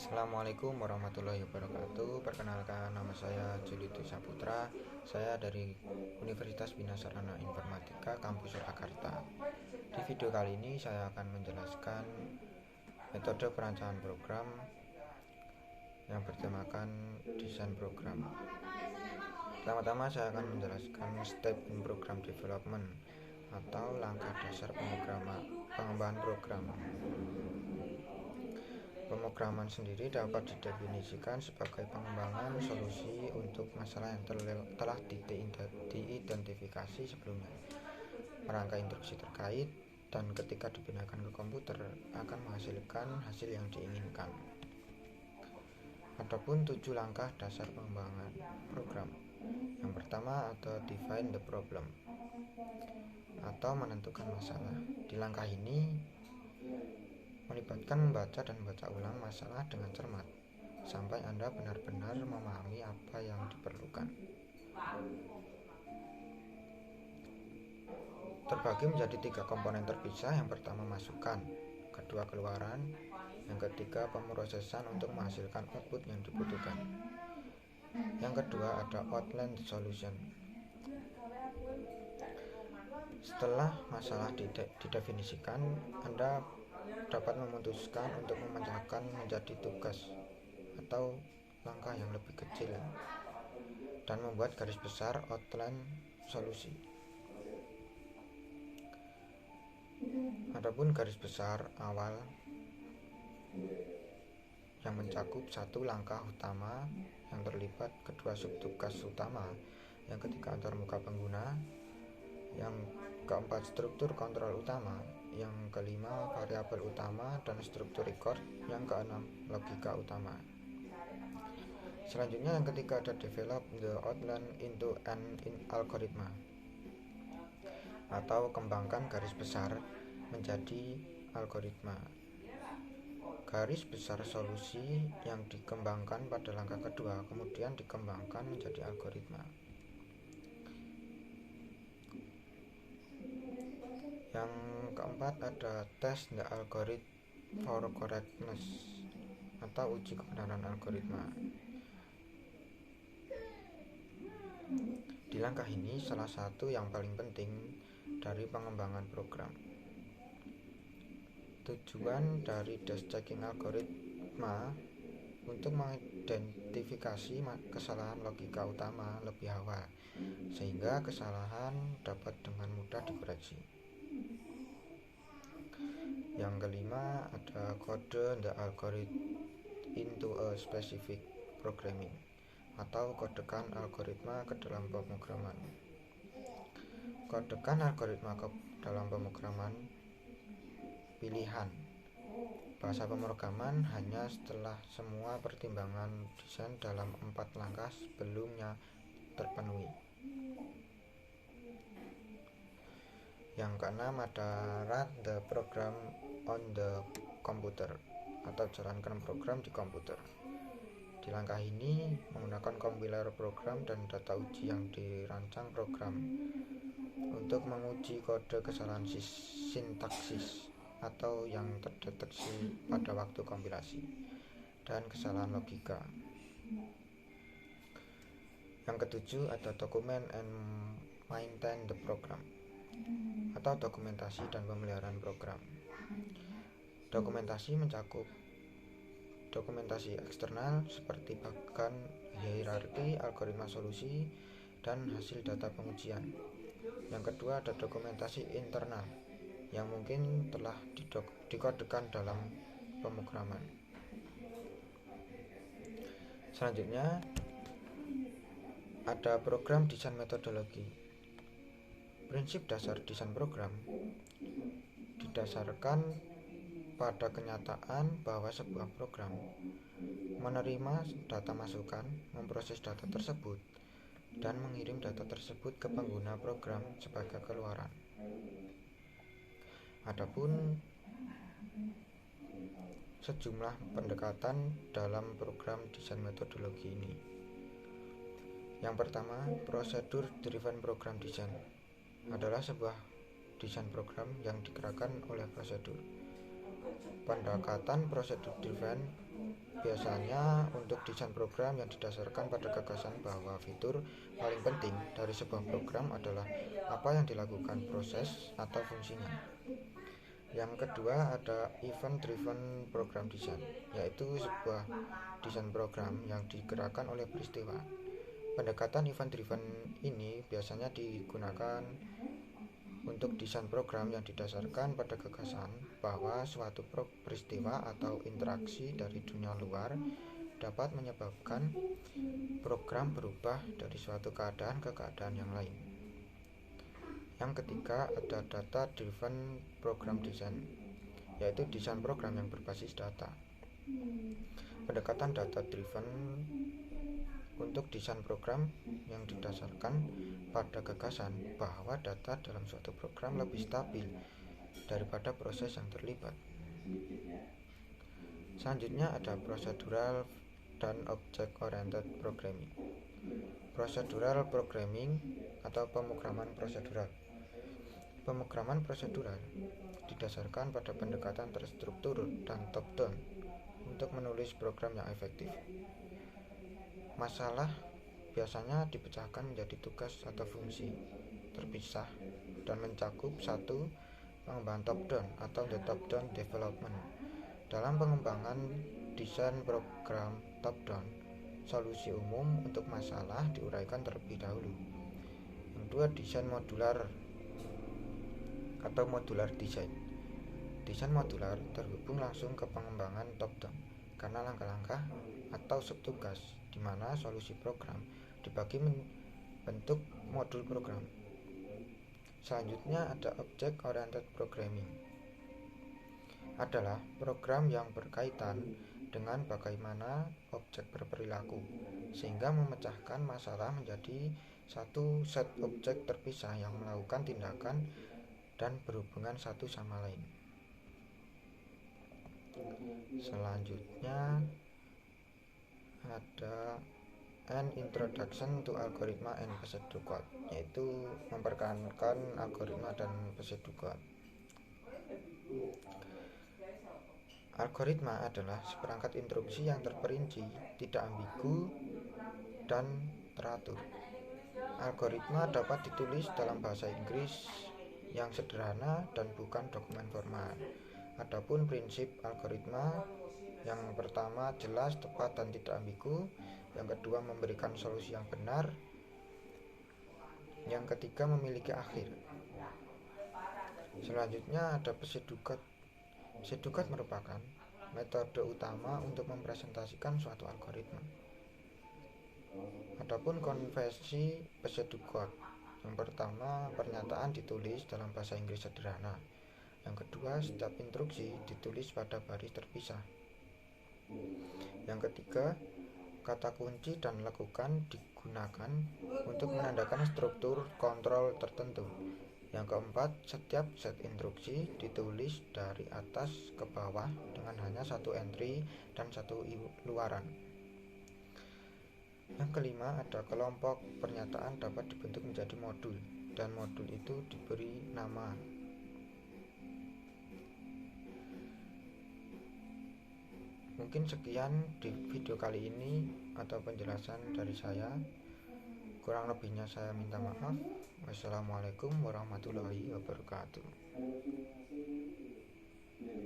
Assalamualaikum warahmatullahi wabarakatuh. Perkenalkan, nama saya Julito Saputra. Saya dari Universitas Bina Sarana Informatika Kampus Surakarta. Di video kali ini saya akan menjelaskan metode perancangan program yang bertemakan desain program. Pertama-tama saya akan menjelaskan step in program development atau langkah dasar pengembangan program. Pemrograman sendiri dapat didefinisikan sebagai pengembangan solusi untuk masalah yang telah diidentifikasi sebelumnya, merangkai instruksi terkait, dan ketika dipindahkan ke komputer akan menghasilkan hasil yang diinginkan. Adapun 7 langkah dasar pengembangan program. Yang pertama ada define the problem atau menentukan masalah. Di langkah ini melibatkan membaca dan membaca ulang masalah dengan cermat sampai Anda benar-benar memahami apa yang diperlukan. Terbagi menjadi 3 komponen terpisah. Yang pertama masukan, kedua keluaran, yang ketiga pemrosesan untuk menghasilkan output yang dibutuhkan. Yang kedua ada outline solution. Setelah masalah didefinisikan, Anda dapat memutuskan untuk memecahkan menjadi tugas atau langkah yang lebih kecil dan membuat garis besar outline solusi. Adapun garis besar awal yang mencakup satu langkah utama yang terlibat kedua subtugas utama, yang ketiga antarmuka pengguna, yang keempat struktur kontrol utama, yang kelima variabel utama dan struktur record, yang keenam logika utama. Selanjutnya yang ketiga ada develop the outline into an algorithm atau kembangkan garis besar menjadi algoritma. Garis besar solusi yang dikembangkan pada langkah kedua kemudian dikembangkan menjadi algoritma. Yang keempat ada test the algorithm for correctness atau uji kebenaran algoritma. Di langkah ini salah satu yang paling penting dari pengembangan program. Tujuan dari test checking algoritma untuk mengidentifikasi kesalahan logika utama lebih awal sehingga kesalahan dapat dengan mudah dikoreksi. Yang kelima ada kode the algorithm into a specific programming atau kodekan algoritma ke dalam pemrograman. Kodekan algoritma ke dalam pemrograman pilihan bahasa pemrograman hanya setelah semua pertimbangan desain dalam 4 langkah sebelumnya terpenuhi. Yang keenam ada run the program on the computer atau jalankan program di komputer. Di langkah ini menggunakan kompiler program dan data uji yang dirancang program untuk menguji kode kesalahan sintaksis atau yang terdeteksi pada waktu kompilasi dan kesalahan logika. Yang ketujuh ada document and maintain the program atau dokumentasi dan pemeliharaan program. Dokumentasi mencakup dokumentasi eksternal seperti bagan hierarki, algoritma solusi, dan hasil data pengujian. Yang kedua ada dokumentasi internal yang mungkin telah dikodekan dalam pemrograman. Selanjutnya ada program desain metodologi. Prinsip dasar desain program didasarkan pada kenyataan bahwa sebuah program menerima data masukan, memproses data tersebut, dan mengirim data tersebut ke pengguna program sebagai keluaran. Adapun sejumlah pendekatan dalam program desain metodologi ini. Yang pertama, prosedur driven program design adalah sebuah desain program yang digerakkan oleh prosedur. Pendekatan prosedur driven Biasanya untuk desain program yang didasarkan pada gagasan bahwa fitur paling penting dari sebuah program adalah apa yang dilakukan proses atau fungsinya. Yang kedua ada event driven program design, yaitu sebuah desain program yang digerakkan oleh peristiwa. Pendekatan event driven ini biasanya digunakan untuk desain program yang didasarkan pada gagasan bahwa suatu peristiwa atau interaksi dari dunia luar dapat menyebabkan program berubah dari suatu keadaan ke keadaan yang lain. Yang ketiga ada data driven program design, yaitu desain program yang berbasis data. Pendekatan data driven untuk desain program yang didasarkan pada gagasan bahwa data dalam suatu program lebih stabil daripada proses yang terlibat. Selanjutnya ada procedural dan object oriented programming. Procedural programming atau pemrograman prosedural. Pemrograman prosedural didasarkan pada pendekatan terstruktur dan top-down untuk menulis program yang efektif. Masalah biasanya dipecahkan menjadi tugas atau fungsi terpisah dan mencakup satu, pengembangan top-down atau the top-down development. Dalam pengembangan desain program top-down, solusi umum untuk masalah diuraikan terlebih dahulu. Yang kedua, desain modular atau modular design. Desain modular terhubung langsung ke pengembangan top-down karena langkah-langkah atau subtugas di mana solusi program dibagi bentuk modul program. Selanjutnya ada object oriented programming. Adalah program yang berkaitan dengan bagaimana objek berperilaku sehingga memecahkan masalah menjadi satu set objek terpisah yang melakukan tindakan dan berhubungan satu sama lain. Selanjutnya ada an introduction to algorithm and pseudo code, yaitu memperkenalkan algoritma dan pseudo code. Algoritma adalah seperangkat instruksi yang terperinci, tidak ambigu, dan teratur. Algoritma dapat ditulis dalam bahasa Inggris yang sederhana dan bukan dokumen formal. Adapun prinsip algoritma yang pertama jelas, tepat, dan tidak ambigu. Yang kedua memberikan solusi yang benar. Yang ketiga memiliki akhir. Selanjutnya ada pseudo code. Pseudo code merupakan metode utama untuk mempresentasikan suatu algoritma. Adapun konvensi pseudo code, yang pertama pernyataan ditulis dalam bahasa Inggris sederhana. Yang kedua setiap instruksi ditulis pada baris terpisah. Yang ketiga kata kunci dan lekukan digunakan untuk menandakan struktur kontrol tertentu. Yang keempat, setiap set instruksi ditulis dari atas ke bawah dengan hanya satu entry dan satu luaran. Yang kelima, ada kelompok pernyataan dapat dibentuk menjadi modul dan modul itu diberi nama. Mungkin sekian di video kali ini atau penjelasan dari saya. Kurang lebihnya saya minta maaf. Wassalamualaikum warahmatullahi wabarakatuh.